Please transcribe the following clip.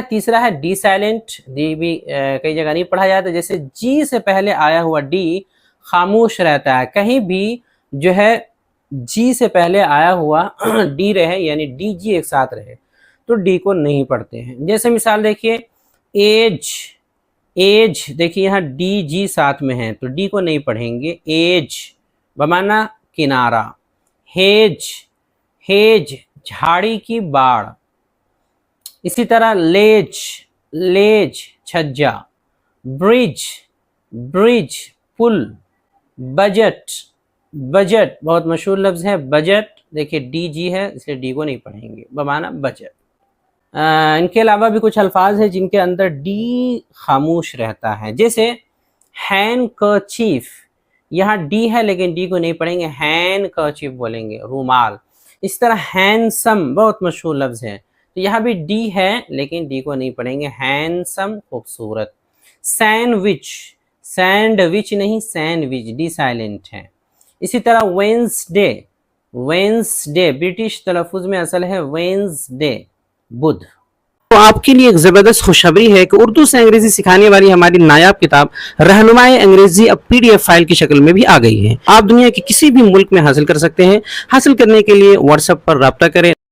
तीसरा है D silent. D भी कई जगह नहीं पढ़ा जाता, जैसे जी से पहले आया हुआ डी खामोश रहता है। कहीं भी जो है जी से पहले आया हुआ डी रहे, यानी डी जी एक साथ रहे, तो डी को नहीं पढ़ते हैं। जैसे मिसाल देखिए एज, एज देखिए यहाँ डी जी साथ में है तो डी को नहीं पढ़ेंगे। एज बमाना किनारा। हेज, हेज झाड़ी की बाढ़। इसी तरह लेज, लेज छज्जा। ब्रिज, ब्रिज पुल। बजट, बजट बहुत मशहूर लफ्ज है बजट, देखिए डी जी है इसलिए डी को नहीं पढ़ेंगे, बमाना बजट। इनके अलावा भी कुछ अल्फाज हैं जिनके अंदर डी खामोश रहता है, जैसे हैंडकर्चीफ, यहाँ डी है लेकिन डी को नहीं पढ़ेंगे, हैंडकर्चीफ बोलेंगे, रूमाल। इस तरह हैंडसम बहुत मशहूर लफ्ज है, तो यहाँ भी डी है लेकिन डी को नहीं पढ़ेंगे, हैंडसम खूबसूरत। सैंडविच, सैंडविच नहीं सैंडविच, डी साइलेंट है। इसी तरह वेंसडे, वेंसडे ब्रिटिश तलफ़ुज़ में असल है वेंसडे, बुध। तो आपके लिए एक ज़बरदस्त खुशखबरी है कि उर्दू से अंग्रेजी सिखाने वाली हमारी नायाब किताब रहनुमाए अंग्रेजी अब PDF फाइल की शक्ल में भी आ गई है। आप दुनिया के किसी भी मुल्क में हासिल कर सकते हैं। हासिल करने के लिए व्हाट्सएप पर राब्ता करें।